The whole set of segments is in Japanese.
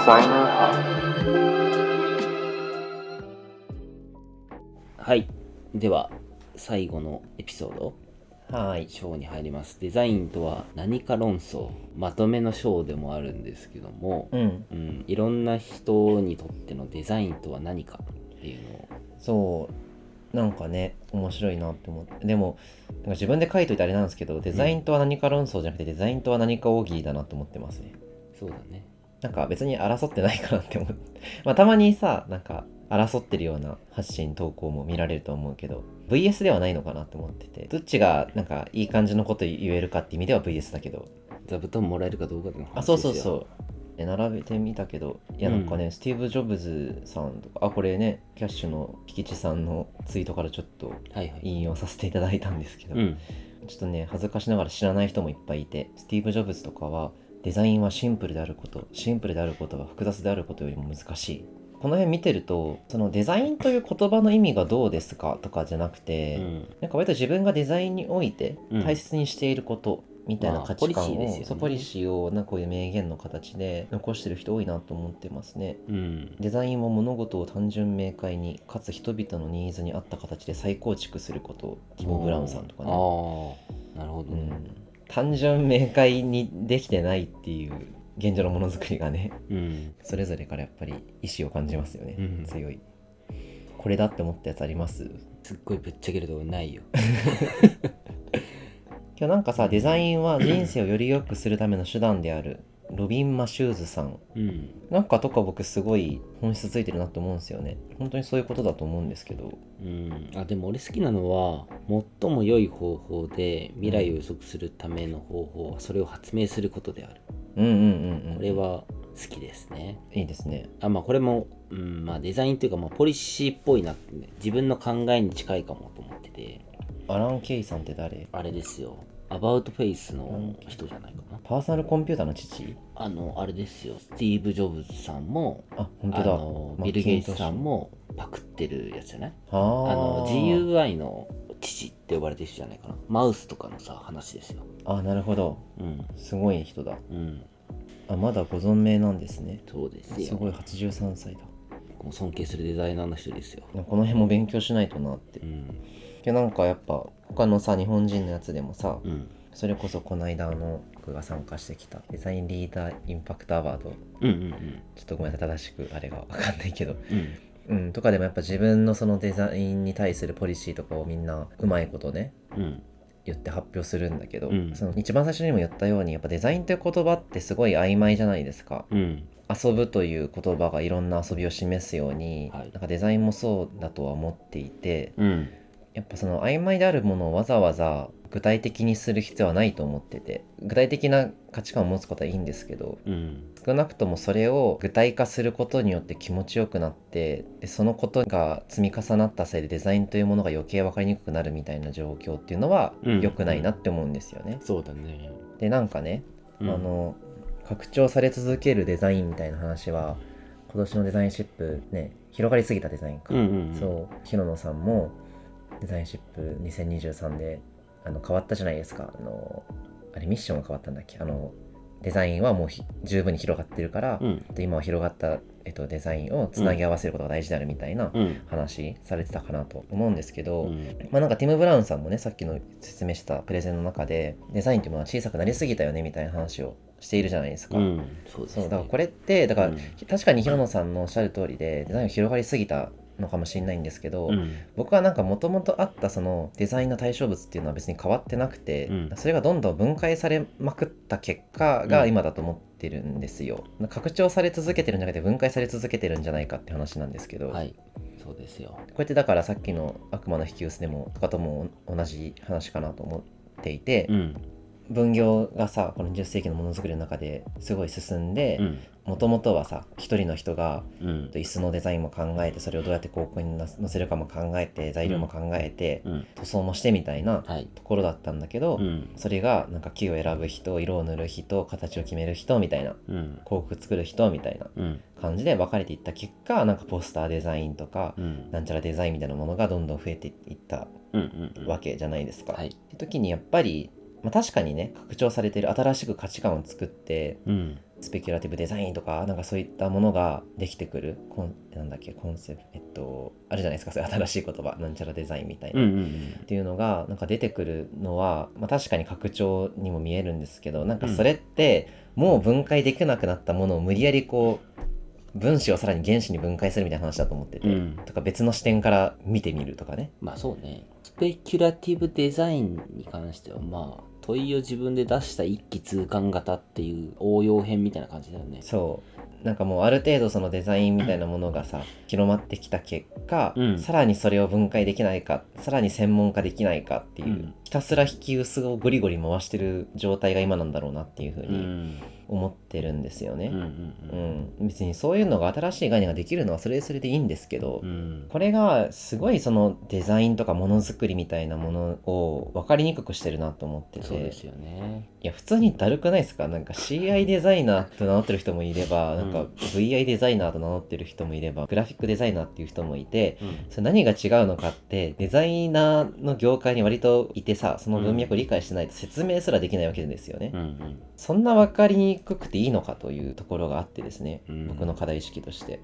Designer Hub。 はい、では最後のエピソードはい章に入ります。デザインとは何か論争、まとめの章でもあるんですけども、いろんな人にとってのデザインとは何かっていうのを、そうなんかね面白いなって思って、でもなんか自分で書いといてあれなんですけど、デザインとは何か論争じゃなくて、デザインとは何かオーギーだなと思ってますね。そうだね。なんか別に争ってないかなって思ってまあたまにさ、なんか争ってるような発信投稿も見られると思うけど、 VS ではないのかなって思ってて、どっちがなんかいい感じのこと言えるかって意味では VS だけど、座布団もらえるかどうかの話ですよ。あ、そうそうそう、並べてみたけど、いやなんかね、スティーブ・ジョブズさんとか、これねキャッシュのピキチさんのツイートからちょっと引用させていただいたんですけど、ちょっとね恥ずかしながら知らない人もいっぱいいて、スティーブ・ジョブズとかはデザインはシンプルであること、シンプルであることは複雑であることよりも難しい。この辺見てると、そのデザインという言葉の意味がどうですかとかじゃなくて、なんか割と自分がデザインにおいて大切にしていることみたいな価値観を、ポリシーをなんかこういう名言の形で残してる人多いなと思ってますね。デザインは物事を単純明快にかつ人々のニーズに合った形で再構築すること、ティム・ブラウンさんとかね。なるほど、単純明快にできてないっていう現状のものづくりがね、それぞれからやっぱり意志を感じますよね、強い。これだって思ったやつあります？すっごいぶっちゃけるとこないよ今日なんかさ、デザインは人生をより良くするための手段であるロビン・マシューズさん、なんかとか僕すごい本質ついてるなと思うんですよね。本当にそういうことだと思うんですけど、でも俺好きなのは、最も良い方法で未来を予測するための方法はそれを発明することである。これは好きですね。いいですね。これも、デザインというか、ポリシーっぽいなって、ね、自分の考えに近いかもと思ってて。アラン・ケイさんって誰？あれですよ、アバウトフェイスの人じゃないかな。パーソナルコンピューターの父？あれですよ、スティーブ・ジョブズさんも、本当だ、ビル・ゲイツさんもパクってるやつじゃない？GUI の父って呼ばれてる人じゃないかな。マウスとかのさ話ですよ。なるほど、すごい人だ。まだご存命なんですね。そうですよ。すごい、83歳だ。尊敬するデザイナーの人ですよ。この辺も勉強しないとなって。なんかやっぱ他のさ日本人のやつでもさ、それこそこの間僕が参加してきたデザインリーダーインパクトアワード、ちょっとごめんなさい正しくあれが分かんないけど、とかでもやっぱ自分のそのデザインに対するポリシーとかをみんなうまいことね、言って発表するんだけど、その一番最初にも言ったように、やっぱデザインという言葉ってすごい曖昧じゃないですか。遊ぶという言葉がいろんな遊びを示すように、なんかデザインもそうだとは思っていて、やっぱその曖昧であるものをわざわざ具体的にする必要はないと思ってて、具体的な価値観を持つことはいいんですけど、少なくともそれを具体化することによって気持ちよくなって、でそのことが積み重なったせいでデザインというものが余計分かりにくくなるみたいな状況っていうのは良くないなって思うんですよね。そうだね。でなんかね、拡張され続けるデザインみたいな話は今年のデザインシップね、広がりすぎたデザインか、そう広野さんもデザインシップ2023で変わったじゃないですか。あれミッションが変わったんだっけ。デザインはもう十分に広がってるから、今は広がった、デザインをつなぎ合わせることが大事であるみたいな話されてたかなと思うんですけど、なんかティム・ブラウンさんもね、さっきの説明したプレゼンの中でデザインっていうものは小さくなりすぎたよねみたいな話をしているじゃないですか。そうですね。だからこれってだから、確かに広野さんのおっしゃる通りでデザインが広がりすぎたのかもしれないんですけど、僕はなんかもともとあったそのデザインの対象物っていうのは別に変わってなくて、それがどんどん分解されまくった結果が今だと思ってるんですよ。拡張され続けてるんじゃなくて分解され続けてるんじゃないかって話なんですけど、そうですよ。こうやってだからさっきの悪魔の引き寄せでもとかとも同じ話かなと思っていて、分業がさこの20世紀のものづくりの中ですごい進んで、もともとはさ一人の人が、椅子のデザインも考えて、それをどうやって広告に載せるかも考えて、材料も考えて、塗装もしてみたいなところだったんだけど、それがなんか木を選ぶ人、色を塗る人、形を決める人みたいな、広告作る人みたいな感じで分かれていった結果、なんかポスターデザインとか、なんちゃらデザインみたいなものがどんどん増えていったわけじゃないですか。って時にやっぱり確かにね、拡張されてる新しく価値観を作って、スペキュラティブデザインとかなんかそういったものができてくるコンセプト、あるじゃないですか、そういう新しい言葉なんちゃらデザインみたいな、っていうのがなんか出てくるのは、確かに拡張にも見えるんですけど、なんかそれってもう分解できなくなったものを無理やりこう分子をさらに原子に分解するみたいな話だと思ってて、とか別の視点から見てみるとかね。そうね、スペキュラティブデザインに関しては問いを自分で出した一気通貫型っていう応用編みたいな感じだよね。そうなんかもうある程度そのデザインみたいなものがさ広まってきた結果、さらにそれを分解できないか、さらに専門化できないかっていう、ひたすら引き薄をゴリゴリ回してる状態が今なんだろうなっていうふうに思ってるんですよね。別にそういうのが新しい概念ができるのはそれでいいんですけど、これがすごいそのデザインとかものづくりみたいなものを分かりにくくしてるなと思ってて。そうですよね。いや普通にだるくないですか？なんか CI デザイナーと名乗ってる人もいれば、なんか VI デザイナーと名乗ってる人もいれば、グラフィックデザイナーっていう人もいて、それ何が違うのかってデザイナーの業界に割といてさ、その文脈を理解してないと説明すらできないわけですよね。そんな分かりにくくていいのかというところがあってですね、僕の課題意識として、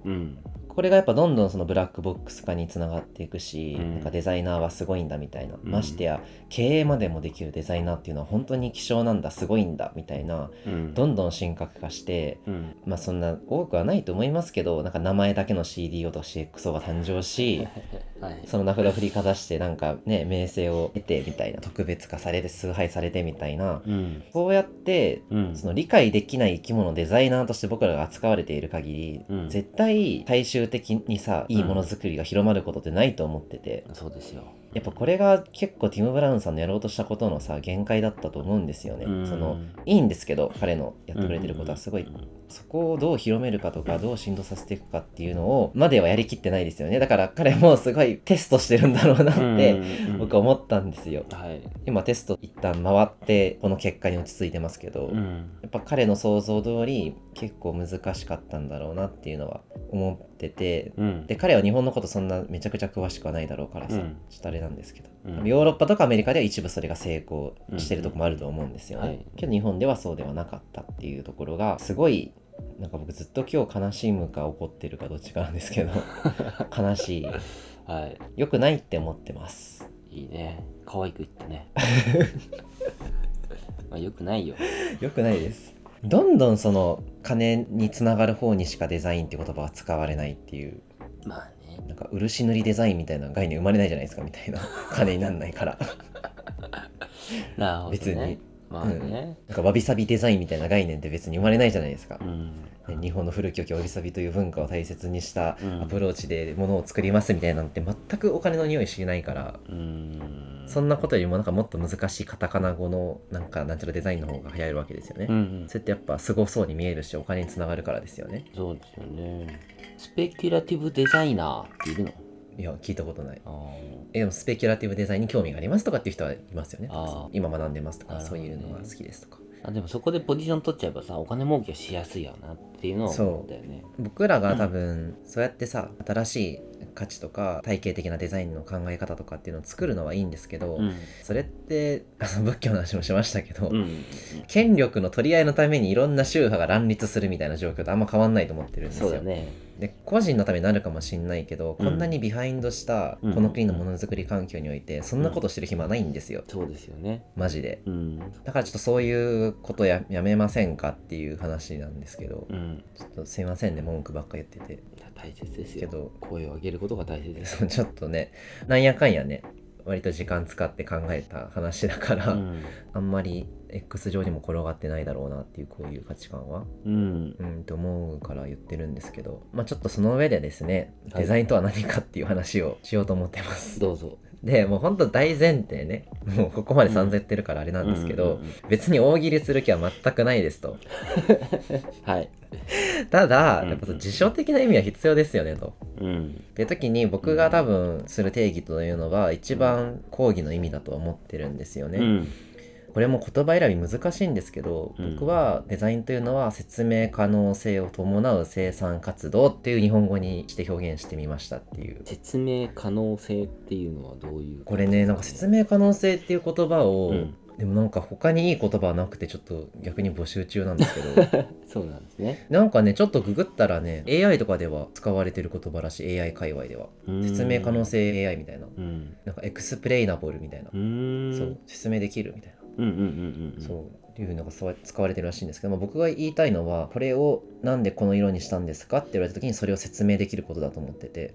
これがやっぱどんどんそのブラックボックス化につながっていくし、なんかデザイナーはすごいんだみたいな、ましてや経営までもできるデザイナーっていうのは本当に希少なんだ、すごいんだみたいな、どんどん神格化して、そんな多くはないと思いますけど、なんか名前だけの CDO と CXO が誕生しその名札振りかざしてなんかね名声を得てみたいな、特別化されて崇拝されてみたいな、そうやって、その理解できない生き物デザイナーとして僕らが扱われている限り、絶対大衆的にさいいものづくりが広まることってないと思ってて、そうですよ。やっぱこれが結構ティム・ブラウンさんのやろうとしたことのさ限界だったと思うんですよね。そのいいんですけど彼のやってくれてることはすごい、そこをどう広めるかとかどう振動させていくかっていうのをまではやりきってないですよね。だから彼もすごいテストしてるんだろうなって僕は思ったんですよ。今テスト一旦回ってこの結果に落ち着いてますけど、やっぱ彼の想像通り結構難しかったんだろうなっていうのは思ってて、で彼は日本のことそんなめちゃくちゃ詳しくはないだろうからさ、ちょっとあれなんですけど、ヨーロッパとかアメリカでは一部それが成功してるとこもあると思うんですよね。けど日本ではそうではなかったっていうところがすごい、なんか僕ずっと今日悲しむか怒ってるかどっちかなんですけど悲しい、良くないって思ってます。いいね、可愛く言ってね良くないよ。良くないです。どんどんその金につながる方にしかデザインって言葉は使われないっていう、なんか漆塗りデザインみたいな概念生まれないじゃないですかみたいな金になんないからなるほどね、別になんかわびさびデザインみたいな概念って別に生まれないじゃないですか、日本の古き良きわびさびという文化を大切にしたアプローチで物を作りますみたいなんて全くお金の匂いしないから、そんなことよりもなんかもっと難しいカタカナ語のなんちゃらデザインの方が流行るわけですよね。それってやっぱすごそうに見えるしお金につながるからですよね。そうですよね。スペキュラティブデザイナーっているの？いや聞いたことない。でもスペキュラティブデザインに興味がありますとかっていう人はいますよね。今学んでますとか、そういうのが好きですとか。でもそこでポジション取っちゃえばさ、お金儲けしやすいよなっていうのは思ったよね。僕らが多分、そうやってさ新しい価値とか体系的なデザインの考え方とかっていうのを作るのはいいんですけど、それって仏教の話もしましたけど、権力の取り合いのためにいろんな宗派が乱立するみたいな状況とあんま変わんないと思ってるんですよ。そうだね。で個人のためになるかもしんないけど、こんなにビハインドしたこの国のものづくり環境においてそんなことしてる暇はないんですよ。そうですよね、マジで。だからちょっとそういうことやめませんかっていう話なんですけど、ちょっとすいませんね文句ばっか言ってて。大切ですよけど、声を上げることが大切です。ちょっとねなんやかんやね割と時間使って考えた話だから、あんまり X 上にも転がってないだろうなっていうこういう価値観はと思うから言ってるんですけど、ちょっとその上でですね、デザインとは何かっていう話をしようと思ってます。どうぞ。でもうほんと大前提ね、もうここまで散々言ってるからあれなんですけど、別に大喜利する気は全くないですとはいただやっぱ辞書的な意味は必要ですよねと、って時に僕が多分する定義というのは一番講義の意味だと思ってるんですよね。これも言葉選び難しいんですけど、僕はデザインというのは説明可能性を伴う生産活動っていう日本語にして表現してみましたっていう。説明可能性っていうのはどういう、これねなんか説明可能性っていう言葉をでもなんか他にいい言葉はなくてちょっと逆に募集中なんですけどそうなんですね。なんかねちょっとググったらね AI とかでは使われてる言葉らしい。 AI 界隈では説明可能性 AI みたいな、なんかエクスプレイナブルみたいな、そう説明できるみたいな、そういうのが使われてるらしいんですけど、僕が言いたいのはこれをなんでこの色にしたんですかって言われた時にそれを説明できることだと思ってて、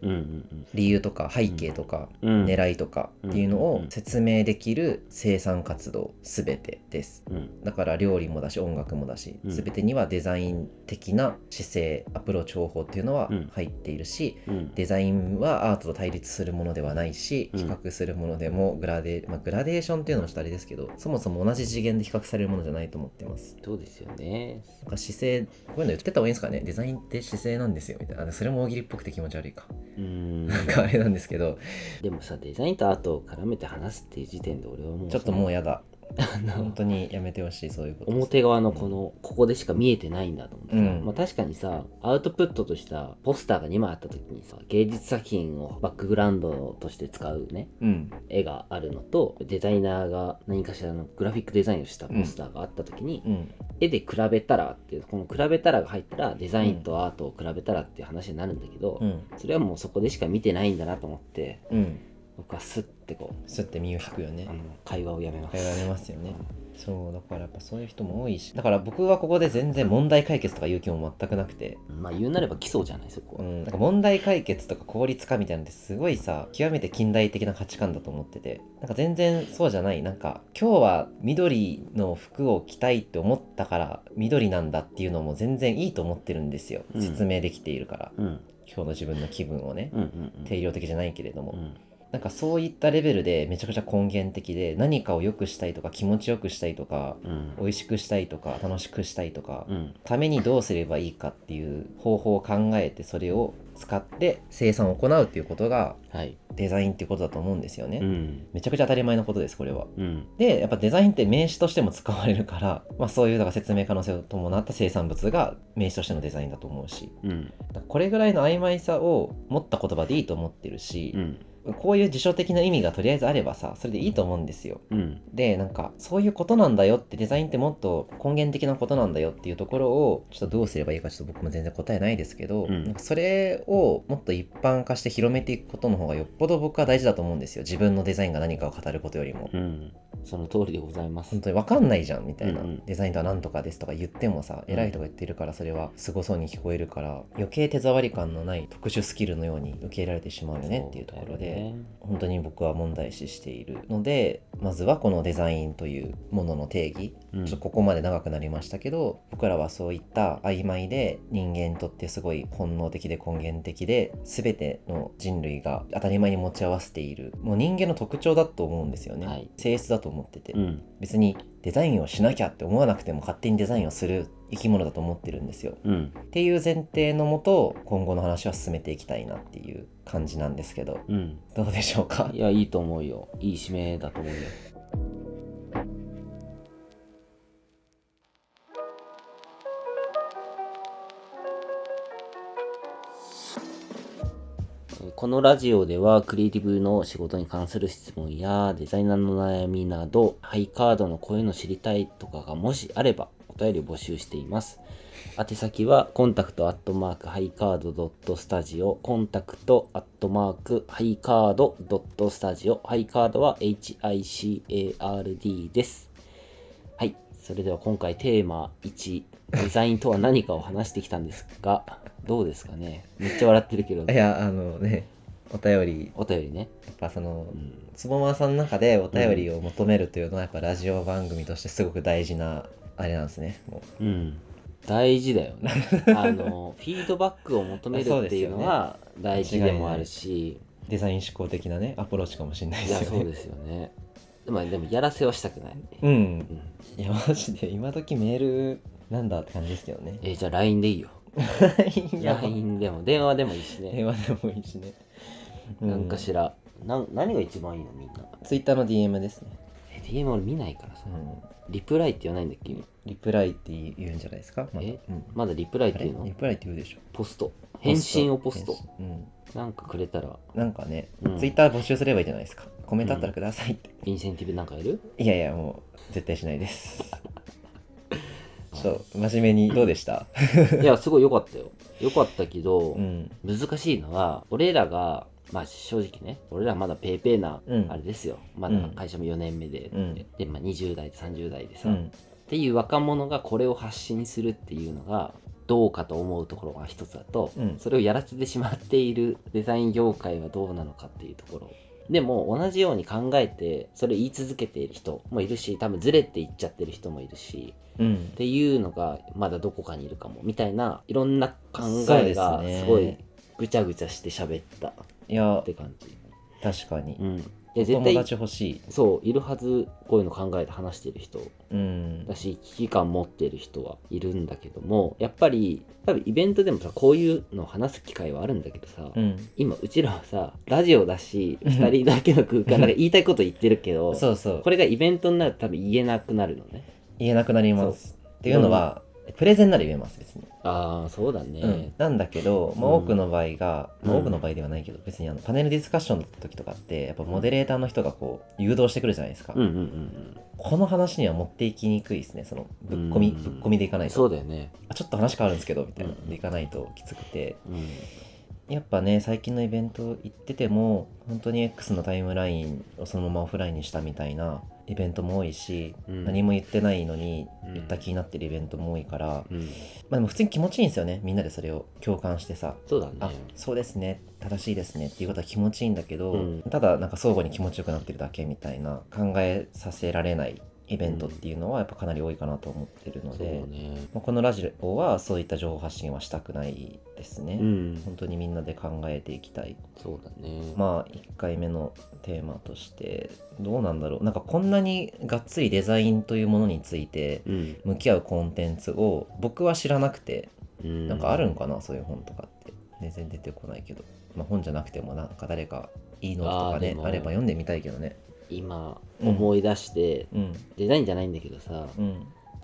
理由とか背景とか狙いとかっていうのを説明できる生産活動全てです、だから料理もだし音楽もだし全てにはデザイン的な姿勢アプローチ方法っていうのは入っているし、デザインはアートと対立するものではないし比較するものでもグラデーションっていうのもちょっとあれですけど、そもそも同じ次元で比較されるものじゃないと思ってます。そうですよね。なんか姿勢こういうの言ってた方がいいんですかね。デザインって姿勢なんですよみたいな。それも大喜利っぽくて気持ち悪いか。なんかあれなんですけど、でもさデザインとアートを絡めて話すっていう時点で俺はもうちょっともうやだ本当にやめてほしい。そういうこと表側のここでしか見えてないんだと思ってさ、確かにさアウトプットとしたポスターが2枚あった時にさ芸術作品をバックグラウンドとして使うね、絵があるのとデザイナーが何かしらのグラフィックデザインをしたポスターがあった時に、絵で比べたらっていうこの比べたらが入ったらデザインとアートを比べたらっていう話になるんだけど、それはもうそこでしか見てないんだなと思って、僕はスッてスッて身を引くよね。会話をやめます。会話やめますよね。そうだからやっぱそういう人も多いし、だから僕はここで全然問題解決とか言う気も全くなくて、言うなれば基礎じゃないそこは、なんか問題解決とか効率化みたいなのってすごいさ極めて近代的な価値観だと思ってて、なんか全然そうじゃない。なんか今日は緑の服を着たいって思ったから緑なんだっていうのも全然いいと思ってるんですよ、説明できているから、今日の自分の気分をね、定量的じゃないけれども、なんかそういったレベルでめちゃくちゃ根源的で何かを良くしたいとか気持ちよくしたいとか、美味しくしたいとか楽しくしたいとか、ためにどうすればいいかっていう方法を考えてそれを使って生産を行うっていうことがデザインっていうことだと思うんですよね、めちゃくちゃ当たり前のことですこれは、でやっぱデザインって名詞としても使われるから、そういうだから説明可能性を伴った生産物が名詞としてのデザインだと思うし、これぐらいの曖昧さを持った言葉でいいと思ってるし、こういう辞書的な意味がとりあえずあればさそれでいいと思うんですよ、でなんかそういうことなんだよって、デザインってもっと根源的なことなんだよっていうところをちょっとどうすればいいかちょっと僕も全然答えないですけど、なんかそれをもっと一般化して広めていくことの方がよっぽど僕は大事だと思うんですよ。自分のデザインが何かを語ることよりも、その通りでございます。本当に分かんないじゃんみたいな、デザインとは何とかですとか言ってもさ、偉い人が言ってるからそれはすごそうに聞こえるから余計手触り感のない特殊スキルのように受け入れられてしまうよねっていうところで、本当に僕は問題視しているので、まずはこのデザインというものの定義、ちょっとここまで長くなりましたけど、僕らはそういった曖昧で人間にとってすごい本能的で根源的で全ての人類が当たり前に持ち合わせているもう人間の特徴だと思うんですよね、性質だと思ってて、別にデザインをしなきゃって思わなくても勝手にデザインをする生き物だと思ってるんですよ、っていう前提のもと今後の話は進めていきたいなっていう感じなんですけど、どうでしょうか。いやいいと思うよ。いい締めだと思うよ。このラジオではクリエイティブの仕事に関する質問やデザイナーの悩みなど、ハイカードのこういうの知りたいとかがもしあればお便りを募集しています。宛先はコンタクトアットマークハイカードドットスタジオ、コンタクトアットマークハイカードドットスタジオ、ハイカードは HICARD です。はい、それでは今回テーマ1、デザインとは何かを話してきたんですが、どうですかね。めっちゃ笑ってるけど。いやお便りね。やっぱつぼまさんの中でお便りを求めるというのはやっぱラジオ番組としてすごく大事なあれなんですね。もう大事だよね。フィードバックを求めるっていうのは大事でもあるし、デザイン思考的なねアプローチかもしれないですよね。いやそうですよね。でもやらせはしたくない。いやマジで今時メールなんだって感じですけどね。じゃあ LINE でいいよ。LINE でも電話でもいいしね。電話でもいいしね。なんかしら何が一番いいのみんな。Twitter の DM ですね。DM 俺見ないからさ。リプライって言わないんだっけ？リプライって言うんじゃないですか。まだリプライっていうの？リプライって言うでしょ。ポスト返信をポスト、うん、なんかくれたらなんかね、うん、ツイッター募集すればいいじゃないですか。コメントあったらくださいって、インセンティブなんかやる？いやいや、もう絶対しないです真面目にどうでしたいやすごい良かったよ。良かったけど、うん、難しいのは俺らがまあ正直ね、俺らまだペーペーなうんあれですよ、まだ会社も4年目で、で、まあ、20代30代でさ、っていう若者がこれを発信するっていうのがどうかと思うところが一つだと、それをやらせてしまっているデザイン業界はどうなのかっていうところでも、同じように考えてそれ言い続けている人もいるし、多分ずれていっちゃってる人もいるし、っていうのがまだどこかにいるかもみたいな、いろんな考えがすごいぐちゃぐちゃして喋ったって感じ。確かに、で絶対友達欲しい。そういるはず、こういうの考えて話してる人、だし危機感持ってる人はいるんだけども、やっぱり多分イベントでもさ、こういうのを話す機会はあるんだけどさ、今うちらはさラジオだし2人だけの空間だから言いたいこと言ってるけどそうそう、これがイベントになると多分言えなくなるのね。言えなくなりますっていうのは、プレゼンなら言えます別に。ああそうだね、なんだけど、多くの場合が、多くの場合ではないけど、別にパネルディスカッションの時とかってやっぱモデレーターの人がこう誘導してくるじゃないですか、この話には持っていきにくいですね。そのぶっ込みでいかないと。そうだよね。ちょっと話変わるんですけどみたいなでいかないときつくて、やっぱね最近のイベント行ってても本当に X のタイムラインをそのままオフラインにしたみたいなイベントも多いし、何も言ってないのに言った気になってるイベントも多いから、まあでも普通に気持ちいいんですよね。みんなでそれを共感してさ、そうだね、あ、そうですね、正しいですねっていうことは気持ちいいんだけど、ただなんか相互に気持ちよくなってるだけみたいな、考えさせられないイベントっていうのはやっぱかなり多いかなと思ってるので、このラジオはそういった情報発信はしたくないですね、本当にみんなで考えていきたい。そうだね。まあ1回目のテーマとしてどうなんだろう、なんかこんなにがっつりデザインというものについて向き合うコンテンツを僕は知らなくて、なんかあるんかなそういう本とかって。全然出てこないけど、まあ、本じゃなくてもなんか誰かいいのとかね あれば読んでみたいけどね。今思い出して、デザインじゃないんだけどさ、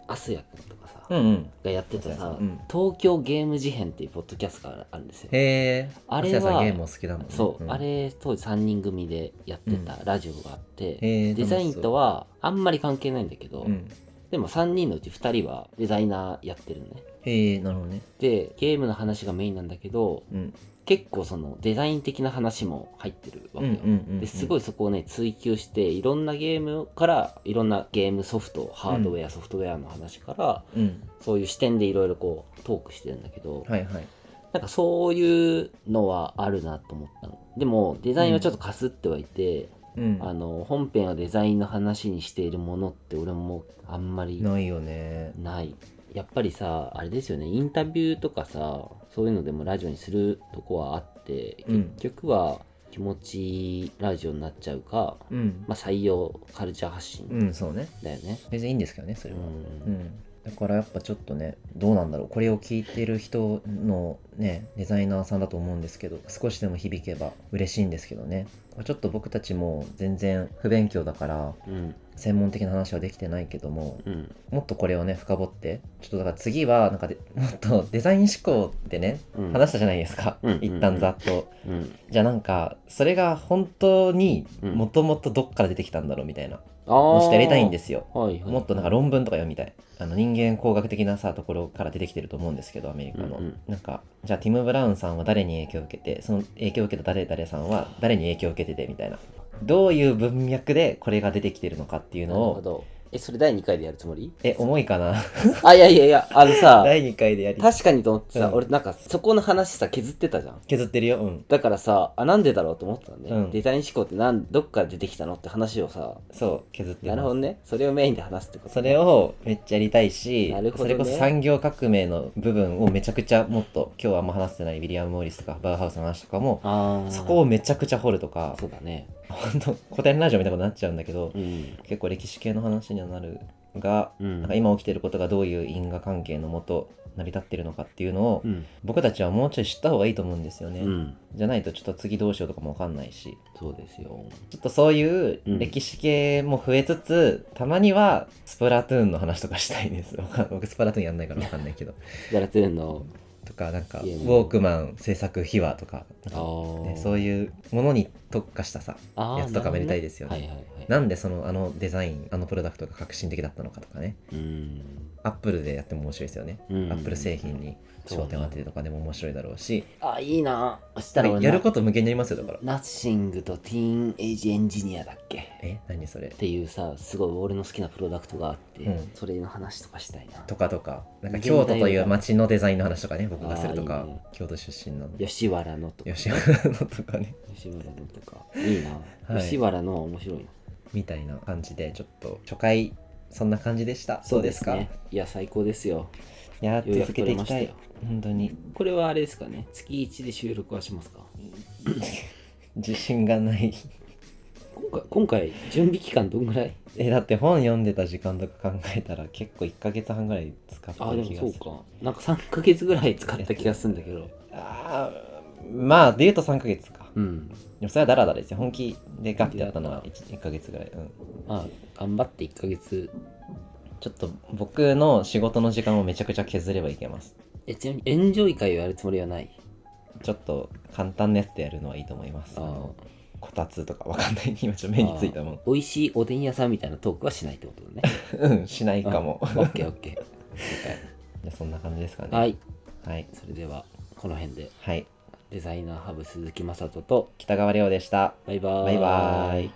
アスヤくんとかさ、がやってたさ、東京ゲーム事変っていうポッドキャストがあるんですよ。へえ。あれはゲーム好きだもんね。そう、あれ当時3人組でやってたラジオがあって、デザインとはあんまり関係ないんだけど、でも3人のうち2人はデザイナーやってるのね。へえ、なるほどね。でゲームの話がメインなんだけど、結構そのデザイン的な話も入ってるわけよ。ですごいそこをね追求して、いろんなゲームからいろんなゲームソフト、ハードウェア、ソフトウェアの話から、そういう視点でいろいろこうトークしてるんだけど、なんかそういうのはあるなと思ったの。でもデザインはちょっとかすってはいて、本編はデザインの話にしているものって俺もあんまりないよね。ない。やっぱりさあれですよね、インタビューとかさそういうのでもラジオにするとこはあって、結局は気持ちいいラジオになっちゃうか、まあ採用カルチャー発信そうねだよね。別にいいんですけどねそれは。だからやっぱちょっとねどうなんだろう、これを聞いてる人のねデザイナーさんだと思うんですけど、少しでも響けば嬉しいんですけどね。ちょっと僕たちも全然不勉強だから、専門的な話はできてないけども、もっとこれをね深掘って、ちょっとだから次はなんかもっとデザイン思考ってね、話したじゃないですか、一旦ざっと、じゃあなんかそれが本当にもともとどっから出てきたんだろうみたいな、もしやりたいんですよ。もっとなんか論文とか読みたい。人間工学的なさところから出てきてると思うんですけど、アメリカの、なんかじゃあティム・ブラウンさんは誰に影響を受けて、その影響を受けた誰々さんは誰に影響を受けててみたいな、どういう文脈でこれが出てきてるのかっていうのを。それ第2回でやるつもり？重いかなあ、いやさ第2回でやり確かにと思ってさ、俺なんかそこの話さ削ってたじゃん。削ってるよ。だからさ、なんでだろうと思ってたんで、デザイン思考ってどっから出てきたのって話をさ、そう削ってます。なるほどね。それをメインで話すってこと、それをめっちゃやりたいし、なるほどね、それこそ産業革命の部分をめちゃくちゃもっと、今日はあんま話してないウィリアム・モーリスとかバウハウスの話とかも、そこをめちゃくちゃ掘るとか。そうだね。本当古典ラジオみたいなことになっちゃうんだけど、結構歴史系の話にはなるが、なんか今起きてることがどういう因果関係のもと成り立ってるのかっていうのを、僕たちはもうちょい知った方がいいと思うんですよね、じゃないとちょっと次どうしようとかも分かんないし。そうですよ。ちょっとそういう歴史系も増えつつ、たまにはスプラトゥーンの話とかしたいです。僕スプラトゥーンやんないから分かんないけどスプラトゥーンのとかなんかウゲームォークマン制作秘話とかなんかあーね、そういうものに特化したさあーやつとかもやりたいですよね。はいはいはい。なんであのデザインあのプロダクトが革新的だったのかとかね。アップルでやっても面白いですよね。アップル製品に焦点を当てるとかでも面白いだろうし、いいな。そしたら俺やること無限になりますよ。だからナッシングとティーンエイジエンジニアだっけ何それっていうさ、すごい俺の好きなプロダクトがあって、うんそれの話とかしたいな。とかなんか京都という街のデザインの話とかね、僕がするとかいいね、京都出身なんで吉原のとか、吉原のとかね吉原のとかいいな、はい吉原の面白いな。みたいな感じで、ちょっと初回そんな感じでした。そうですか？ね。いや最高ですよ。いや続けていきたいようやく撮れましたよ。本当にこれはあれですかね、月1で収録はしますか？自信がない今回準備期間どんぐらい？だって本読んでた時間とか考えたら結構1ヶ月半ぐらい使ったで気がする。もそうか、なんか3ヶ月ぐらい使った気がするんだけど。まあで言うと3ヶ月か。うん。でもそれはダラダラですよ。本気でガッてやったのは 1ヶ月ぐらい。頑張って1ヶ月。ちょっと僕の仕事の時間をめちゃくちゃ削ればいけます。ちなみにエンジョイ会をやるつもりはない？ちょっと簡単なやつでやるのはいいと思います。こたつとかわかんない。今ちょっと目についたもん。美味しいおでん屋さんみたいなトークはしないってことだね。うん、しないかも。オッケーオッケー。じゃあそんな感じですかね。はい。はい。それではこの辺ではい。デザイナーハブ鈴木雅人と北川亮でした。バイバーイ。バイバーイ。